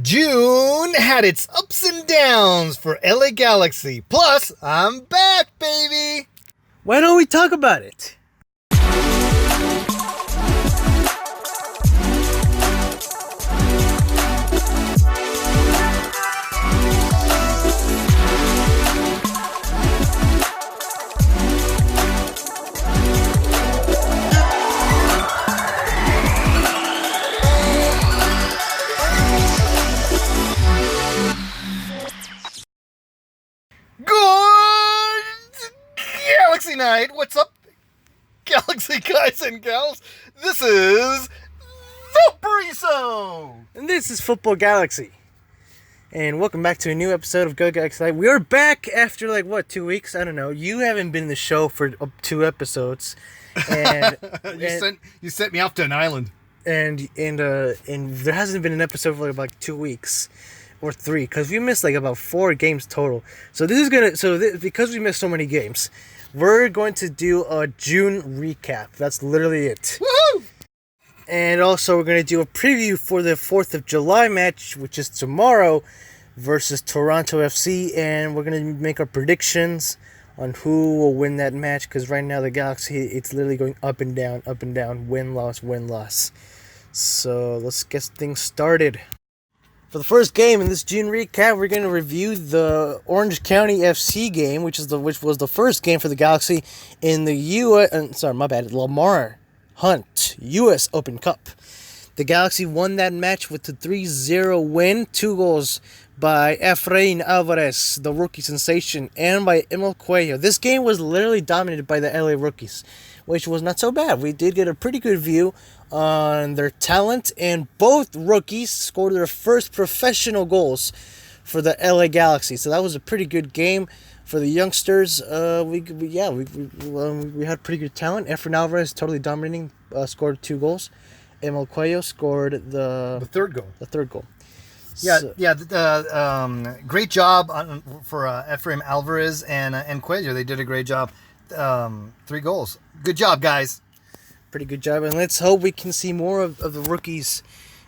June had its ups and downs for LA Galaxy. Plus, I'm back, baby! Why don't we talk about it? Good Galaxy Night! What's up, Galaxy guys and gals? This is Valparaiso! And this is Futbol Galaxy. And welcome back to a new episode of Go Galaxy Night. We are back after 2 weeks? I don't know. You haven't been in the show for 2 episodes. And you sent me off to an island. And there hasn't been an episode for about 2 weeks. Or 3, because we missed about 4 games total. So because we missed so many games, we're going to do a June recap. That's literally it. Woohoo! And also we're going to do a preview for the 4th of July match, which is tomorrow, versus Toronto FC, and we're going to make our predictions on who will win that match, because right now the Galaxy, it's literally going up and down, win-loss, win-loss. So let's get things started. For the first game in this June recap, we're going to review the Orange County FC game, which was the first game for the Galaxy in the Lamar Hunt U.S. Open Cup. The Galaxy won that match with a 3-0 win, 2 goals by Efrain Alvarez, the rookie sensation, and by Emil Cuello. This game was literally dominated by the LA rookies, which was not so bad. We did get a pretty good view on their talent, and both rookies scored their first professional goals for the LA Galaxy. So that was a pretty good game for the youngsters. We had pretty good talent. Efrain Alvarez totally dominating, scored 2 goals. Emil Cuello scored the third goal. Great job for Efrain Alvarez and Cuello. They did a great job. 3 goals. Good job, guys. Pretty good job, and let's hope we can see more of the rookies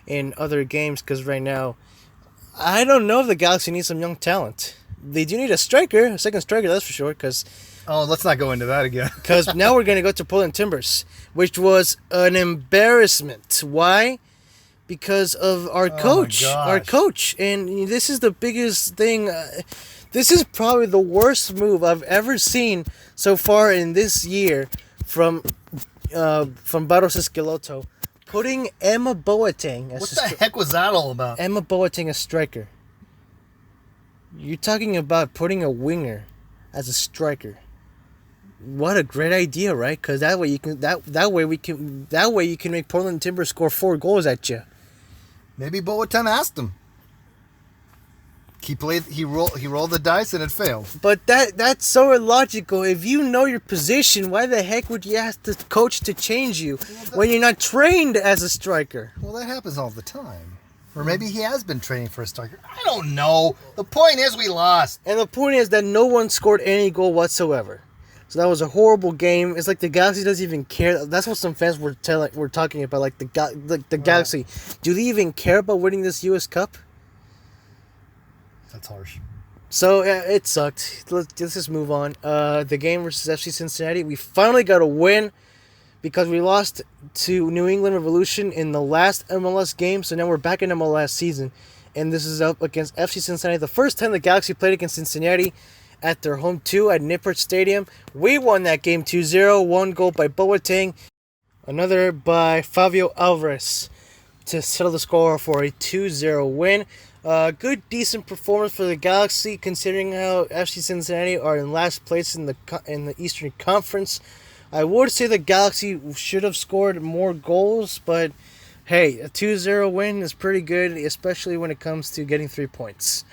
in other games, because right now, I don't know if the Galaxy needs some young talent. They do need a second striker, that's for sure, because... Oh, let's not go into that again. Because now we're going to go to Portland Timbers, which was an embarrassment. Why? Because of our coach. Our coach, and this is the biggest thing... This is probably the worst move I've ever seen so far in this year from Barros Esqueloto, putting Emma Boateng as what the heck was that all about? Emma Boateng as striker. You're talking about putting a winger as a striker. What a great idea, right? Because that way you can make Portland Timbers score 4 goals at you. Maybe Boateng asked him. He rolled the dice and it failed. But that's so illogical. If you know your position, why the heck would you ask the coach to change you when you're not trained as a striker? Well, that happens all the time. Or maybe he has been training for a striker. I don't know. The point is we lost. And the point is that no one scored any goal whatsoever. So that was a horrible game. It's like the Galaxy doesn't even care. That's what some fans were talking about. The Galaxy. Do they even care about winning this U.S. Cup? That's harsh. So, it sucked. Let's just move on. The game versus FC Cincinnati, we finally got a win because we lost to New England Revolution in the last MLS game. So now we're back in MLS season. And this is up against FC Cincinnati. The first time the Galaxy played against Cincinnati at their home 2 at Nippert Stadium. We won that game 2-0. 1 goal by Boateng. Another by Fabio Alvarez to settle the score for a 2-0 win. Good, decent performance for the Galaxy, considering how FC Cincinnati are in last place in the Eastern Conference. I would say the Galaxy should have scored more goals, but hey, a 2-0 win is pretty good, especially when it comes to getting 3 points.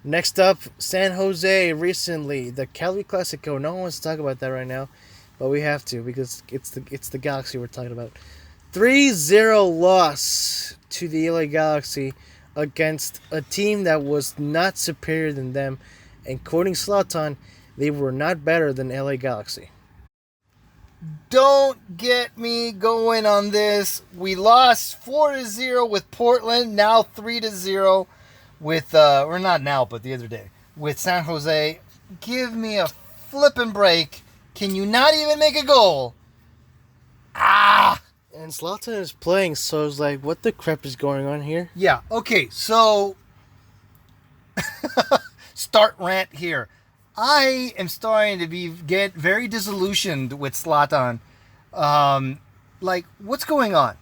Next up, San Jose recently, the Cali Clasico. No one wants to talk about that right now, but we have to because it's the Galaxy we're talking about. 3-0 loss to the LA Galaxy against a team that was not superior than them, and quoting Slaton, they were not better than LA Galaxy. Don't get me going on this. We lost 4-0 with Portland, now 3-0 with, or not now, but the other day, with San Jose. Give me a flipping break. Can you not even make a goal? Ah! And Slaton is playing, so it's like, what the crap is going on here? Yeah, okay, so start rant here. I am starting to get very disillusioned with Slaton. Like, what's going on?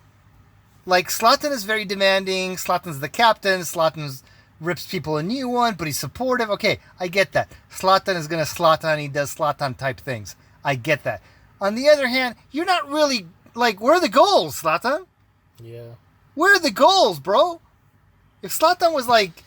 Like, Slaton is very demanding. Slaton's the captain. Slaton rips people a new one, but he's supportive. Okay, I get that. Slaton is going to Slaton. He does Slaton type things. I get that. On the other hand, you're not really, like, where are the goals, Slaton? Yeah. Where are the goals, bro? If Slaton was like,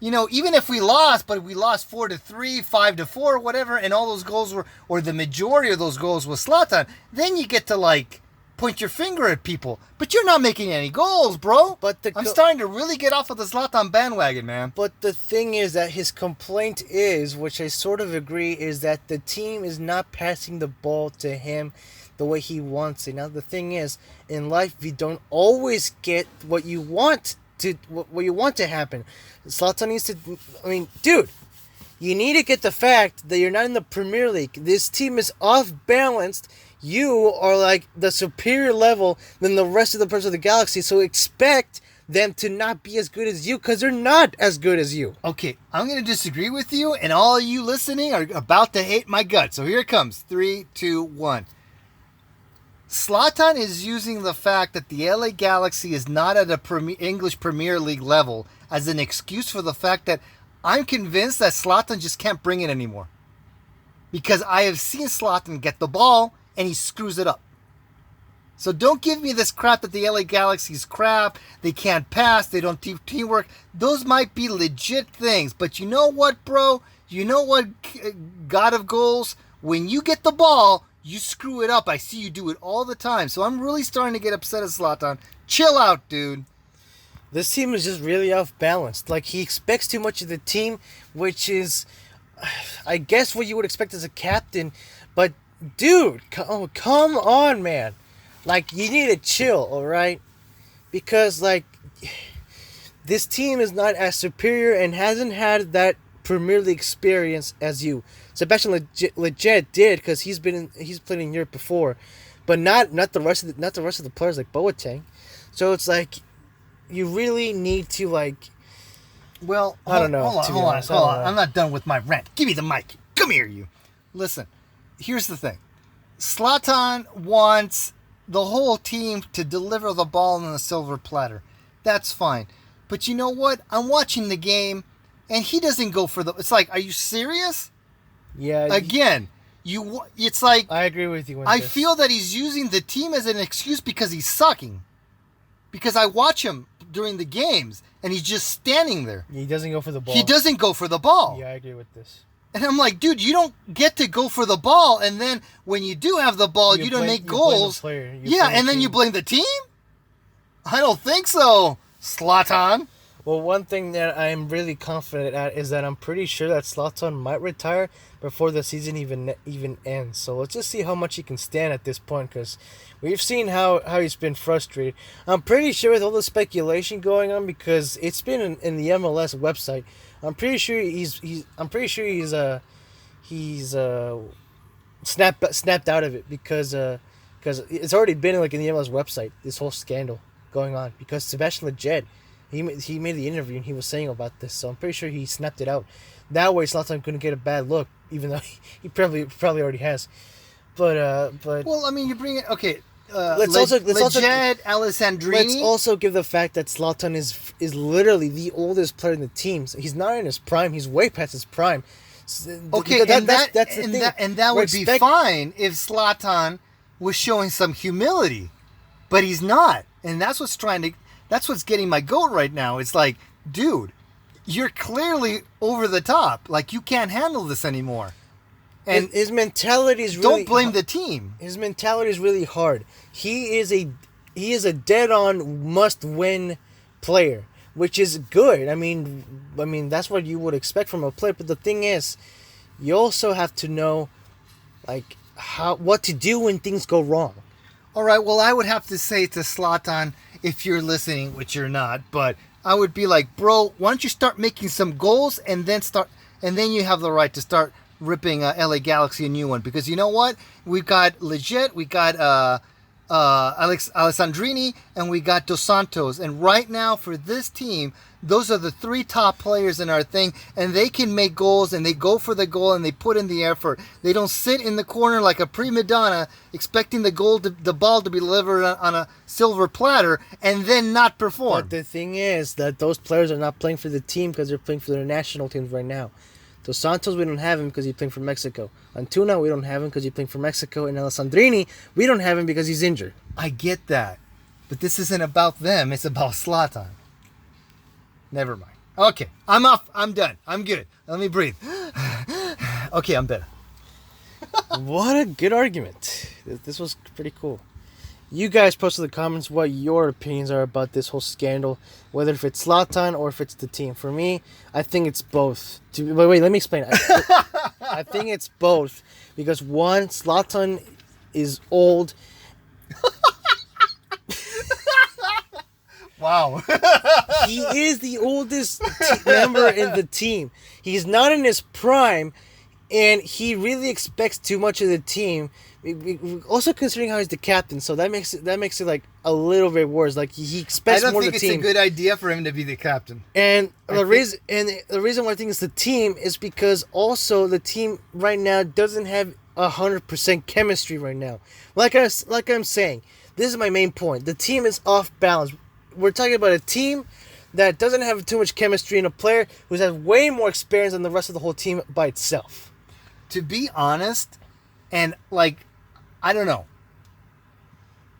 you know, even if we lost, but we lost 4-3, 5-4, whatever, and all those goals were, or the majority of those goals was Slaton, then you get to, like, point your finger at people. But you're not making any goals, bro. But I'm starting to really get off of the Slaton bandwagon, man. But the thing is that his complaint is, which I sort of agree, is that the team is not passing the ball to him the way he wants it. Now, the thing is, in life, you don't always get what you want to happen. Slaton needs to, I mean, dude, you need to get the fact that you're not in the Premier League. This team is off balanced. You are like the superior level than the rest of the parts of the galaxy, so expect them to not be as good as you, because they're not as good as you. Okay, I'm going to disagree with you, and all of you listening are about to hate my gut. So here it comes. 3, 2, 1. Slaton is using the fact that the LA Galaxy is not at a English Premier League level as an excuse for the fact that I'm convinced that Slaton just can't bring it anymore. Because I have seen Slaton get the ball and he screws it up. So don't give me this crap that the LA Galaxy is crap, they can't pass, they don't do teamwork. Those might be legit things, but you know what, bro? You know what, God of goals? When you get the ball, you screw it up. I see you do it all the time. So I'm really starting to get upset at Slaton. Chill out, dude. This team is just really off balance. Like, he expects too much of the team, which is, I guess, what you would expect as a captain. But, dude, come on, man. Like, you need to chill, all right? Because, like, this team is not as superior and hasn't had that Premier League experience as you. Sebastian Legit did, because he's played in Europe before, but not the rest of the players like Boateng. So it's like, you really need to, like, well, I don't know. Hold on. I'm not done with my rant. Give me the mic. Come here, you. Listen, here's the thing. Slaton wants the whole team to deliver the ball on the silver platter. That's fine. But you know what? I'm watching the game, and he doesn't go for the... It's like, are you serious? Yeah. Again, it's like... I agree with you. I feel that he's using the team as an excuse because he's sucking. Because I watch him during the games, and he's just standing there. He doesn't go for the ball. He doesn't go for the ball. Yeah, I agree with this. And I'm like, dude, you don't get to go for the ball, and then when you do have the ball, you don't make goals. Yeah, and then you blame the team? I don't think so, Slaton. Well, one thing that I'm really confident at is that I'm pretty sure that Slaton might retire before the season even ends. So let's just see how much he can stand at this point, because we've seen how he's been frustrated. I'm pretty sure with all the speculation going on, because it's been in the MLS website. I'm pretty sure he's snapped out of it because it's already been like in the MLS website, this whole scandal going on, because Sebastian Legit, he made the interview and he was saying about this, so I'm pretty sure he snapped it out. That way Slaton couldn't get a bad look, even though he probably already has. But well, I mean, you bring it. Okay, let's also give the fact that Slaton is literally the oldest player in the team. So he's not in his prime. He's way past his prime. Okay, that's the thing. That would be fine if Slaton was showing some humility, but he's not, and that's what's getting my goat right now. It's like, dude, you're clearly over the top. Like, you can't handle this anymore. And his mentality is really... Don't blame the team. His mentality is really hard. He is a dead-on must-win player, which is good. I mean that's what you would expect from a player. But the thing is, you also have to know, like, what to do when things go wrong. All right, well, I would have to say to Slaton, if you're listening, which you're not, but I would be like, bro, why don't you start making some goals and then you have the right to start ripping LA Galaxy a new one, because you know what? We've got Legit, we got Alessandrini, and we got Dos Santos, and right now for this team, those are the three top players in our thing, and they can make goals, and they go for the goal, and they put in the effort. They don't sit in the corner like a prima donna expecting the ball to be delivered on a silver platter and then not perform. But the thing is that those players are not playing for the team because they're playing for their national teams right now. Dos Santos, we don't have him because he's playing for Mexico. Antuna, we don't have him because he's playing for Mexico. And Alessandrini, we don't have him because he's injured. I get that. But this isn't about them. It's about Slaton. Never mind. Okay, I'm off. I'm done. I'm good. Let me breathe. Okay, I'm better. What a good argument. This was pretty cool. You guys post in the comments what your opinions are about this whole scandal, whether if it's Zlatan or if it's the team. For me, I think it's both. Wait, let me explain. I think it's both because one, Zlatan is old. Wow. He is the oldest member in the team. He's not in his prime, and he really expects too much of the team. Also considering how he's the captain, so that makes it like a little bit worse. Like he expects more of the team. I don't think it's a good idea for him to be the captain. And the reason why I think it's the team is because also the team right now doesn't have 100% chemistry right now. Like I'm saying, this is my main point. The team is off balance. We're talking about a team that doesn't have too much chemistry and a player who has way more experience than the rest of the whole team by itself. To be honest, and like, I don't know.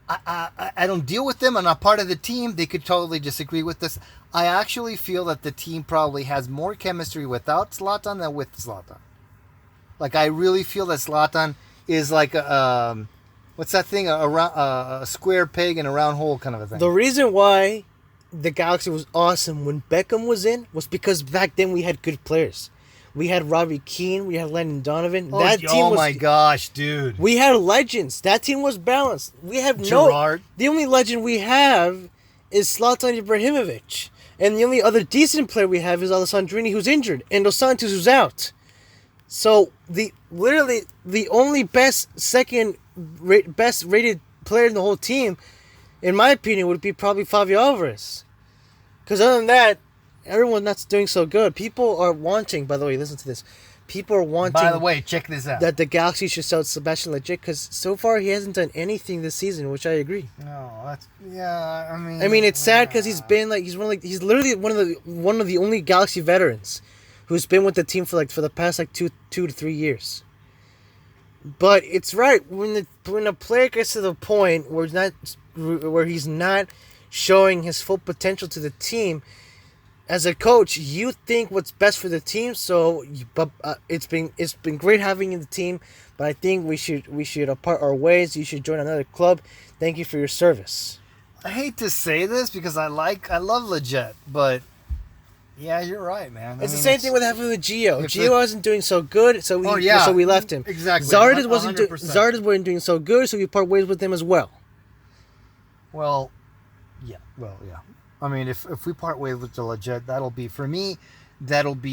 I don't deal with them. I'm not part of the team. They could totally disagree with this. I actually feel that the team probably has more chemistry without Zlatan than with Zlatan. Like, I really feel that Zlatan is like a what's that thing? A square peg in a round hole kind of a thing. The reason why the Galaxy was awesome when Beckham was in was because back then we had good players. We had Robbie Keane. We had Landon Donovan. Oh my gosh, dude. We had legends. That team was balanced. We have Gerrard. The only legend we have is Zlatan Ibrahimovic. And the only other decent player we have is Alessandrini, who's injured, and Dos Santos, who's out. So the only best rated player in the whole team, in my opinion, would be probably Fabio Alvarez. Because other than that, everyone's not doing so good. People are wanting, by the way, listen to this. People are wanting. By the way, check this out. That the Galaxy should sell Sebastian Lletget because so far he hasn't done anything this season, which I agree. No, that's yeah. I mean, it's sad because he's literally one of the only Galaxy veterans who's been with the team for the past 2 to 3 years. But it's right when a player gets to the point where he's not showing his full potential to the team. As a coach, you think what's best for the team. So, it's been great having you in the team, but I think we should apart our ways. You should join another club. Thank you for your service. I hate to say this because I love Legit, but yeah, you're right, man. It's the same thing with happening with Gio. Gio wasn't doing so good, so we left him. Exactly. Zardes wasn't doing so good, so we part ways with him as well. Well, yeah. I mean, if we part ways with the Legit, that'll be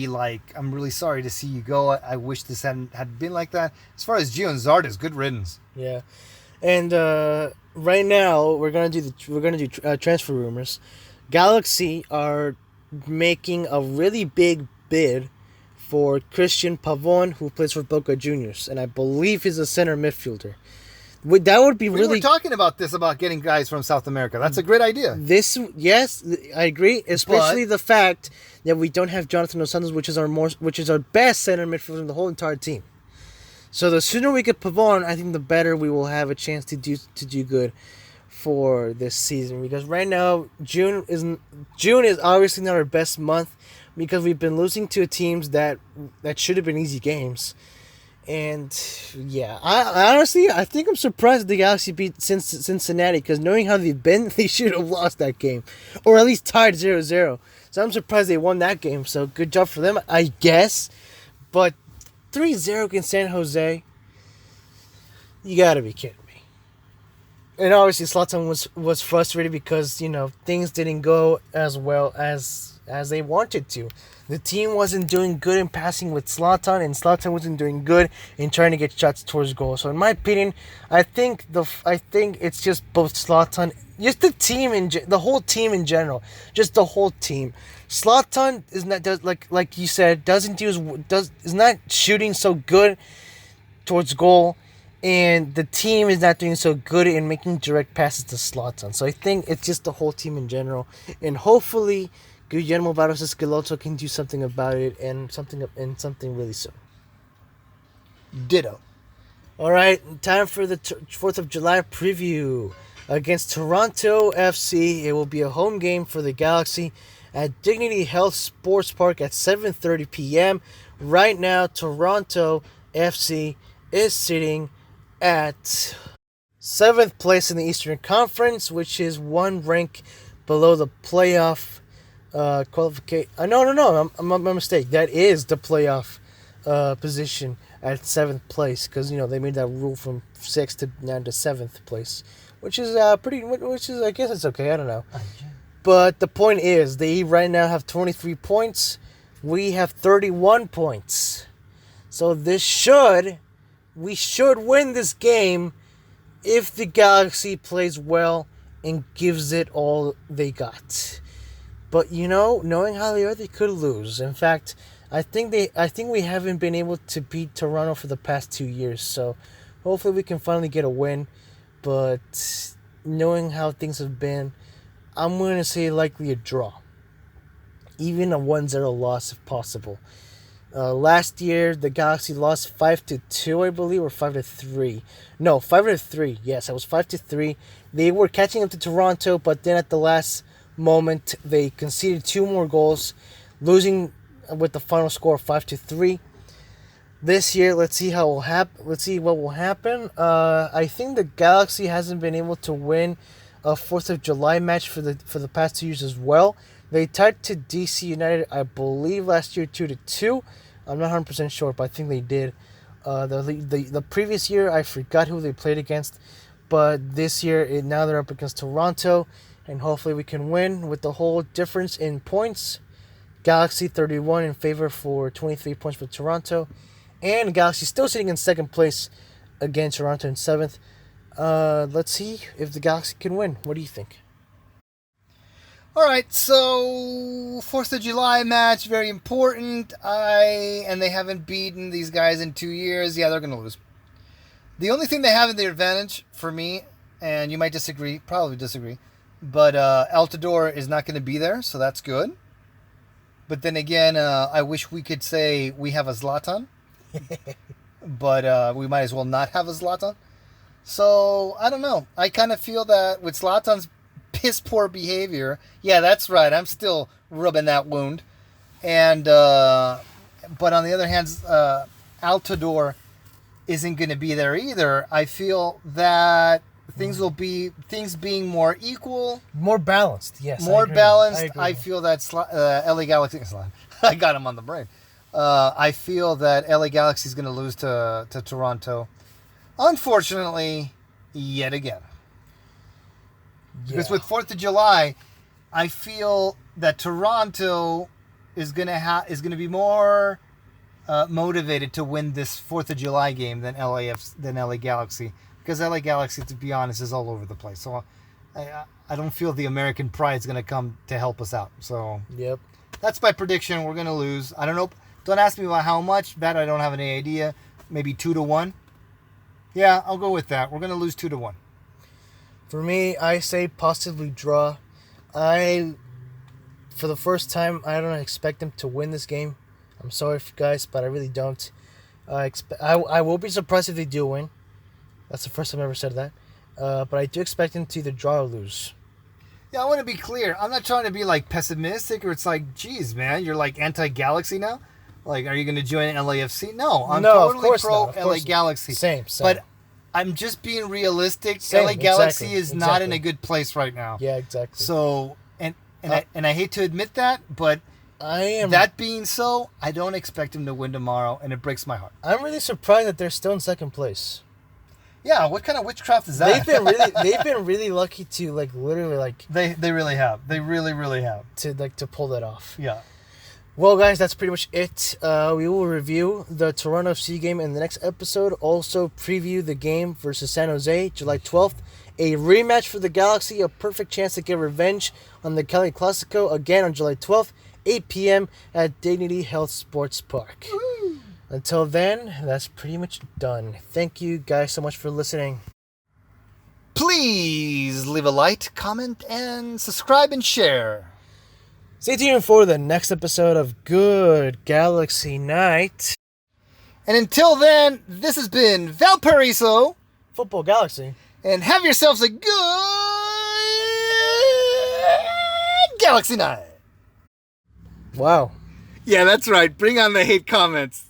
like, I'm really sorry to see you go. I wish this had been like that. As far as Gio and Zardes, good riddance. Yeah, and right now we're gonna do transfer rumors. Galaxy are making a really big bid for Christian Pavon, who plays for Boca Juniors, and I believe he's a center midfielder. That would be we really. We were talking about this, about getting guys from South America. That's a great idea. Yes, I agree. Especially the fact that we don't have Jonathan Dos Santos, which is our best center midfielder in the whole entire team. So the sooner we get Pavon, I think the better we will have a chance to do good for this season. Because right now, June is obviously not our best month because we've been losing to teams that should have been easy games. And yeah, I honestly think I'm surprised the Galaxy beat Cincinnati because knowing how they've been, they should have lost that game or at least tied 0-0. So I'm surprised they won that game. So good job for them, I guess. But 3-0 against San Jose. You gotta be kidding me. And obviously, Slaton was frustrated because things didn't go as well as they wanted to. The team wasn't doing good in passing with Slaton, and Slaton wasn't doing good in trying to get shots towards goal. So, in my opinion, I think it's just both Slaton, just the whole team in general, just the whole team. Slaton like you said is not shooting so good towards goal. And the team is not doing so good in making direct passes to Slaton. So I think it's just the whole team in general. And hopefully, Guillermo Barros Esqueloto can do something about it and something really soon. Ditto. All right, time for the 4th of July preview. Against Toronto FC, it will be a home game for the Galaxy at Dignity Health Sports Park at 7:30 p.m. Right now, Toronto FC is sitting at 7th place in the Eastern Conference, which is one rank below the playoff qualification. No, I'm my mistake. That is the playoff position at 7th place, because they made that rule from 6th to down to 7th place, which is I guess it's okay. I don't know, but the point is they right now have 23 points. We have 31 points, so we should win this game if the Galaxy plays well and gives it all they got. But knowing how they are, they could lose. In fact, I think we haven't been able to beat Toronto for the past 2 years. So hopefully we can finally get a win. But knowing how things have been, I'm going to say likely a draw. Even a 1-0 loss if possible. Last year, the Galaxy lost 5-2, I believe, or 5-3. No, 5-3. Yes, it was 5-3. They were catching up to Toronto, but then at the last moment, they conceded 2 more goals, losing with the final score of 5-3. This year, let's see how will happen. Let's see what will happen. I think the Galaxy hasn't been able to win a 4th of July match for the past 2 years as well. They tied to DC United, I believe, last year 2-2. I'm not 100% sure, but I think they did. The previous year, I forgot who they played against. But this year, now they're up against Toronto. And hopefully we can win with the whole difference in points. Galaxy 31 in favor for 23 points for Toronto. And Galaxy still sitting in 2nd place against Toronto in 7th. Let's see if the Galaxy can win. What do you think? All right, so 4th of July match, very important. And they haven't beaten these guys in 2 years. Yeah, they're going to lose. The only thing they have in their advantage for me, and you might disagree, probably disagree, but Altidore is not going to be there, so that's good. But then again, I wish we could say we have a Zlatan, but we might as well not have a Zlatan. So, I don't know. I kind of feel that with Zlatan's piss poor behavior, yeah, that's right, I'm still rubbing that wound. And but on the other hand, Altidore isn't going to be there either. I feel that things being more equal, more balanced. Yes, more balanced. I feel that LA Galaxy. I got him on the brain. I feel that LA Galaxy is going to lose to Toronto, unfortunately, yet again. Yeah. Because with 4th of July, I feel that Toronto is going to be more motivated to win this 4th of July game than LA Galaxy, because LA Galaxy, to be honest, is all over the place. So I don't feel the American pride is going to come to help us out. So yep, that's my prediction. We're going to lose. I don't know. Don't ask me about how much. That I don't have any idea. Maybe 2-1. Yeah, I'll go with that. We're going to lose 2-1. For me, I say possibly draw. For the first time, I don't expect them to win this game. I'm sorry, guys, but I really don't. I will be surprised if they do win. That's the first time I've ever said that. But I do expect them to either draw or lose. Yeah, I want to be clear. I'm not trying to be like pessimistic, or it's like, geez, man, you're like anti-Galaxy now. Like, are you going to join LAFC? No, I'm totally pro LA Galaxy. Same. But I'm just being realistic. LA Galaxy is not in a good place right now. Yeah, exactly. So, and I hate to admit that, but that being so, I don't expect him to win tomorrow, and it breaks my heart. I'm really surprised that they're still in 2nd place. Yeah, what kind of witchcraft is that? They've been really lucky to like literally like They really have. They really have. to pull that off. Yeah. Well, guys, that's pretty much it. We will review the Toronto FC game in the next episode. Also, preview the game versus San Jose, July 12th. A rematch for the Galaxy, a perfect chance to get revenge on the Cali Clasico again on July 12th, 8 p.m. at Dignity Health Sports Park. Woo! Until then, that's pretty much done. Thank you guys so much for listening. Please leave a like, comment, and subscribe and share. Stay tuned for the next episode of Good Galaxy Night. And until then, this has been Valparaiso. Futbol Galaxy. And have yourselves a good Galaxy Night. Wow. Yeah, that's right. Bring on the hate comments.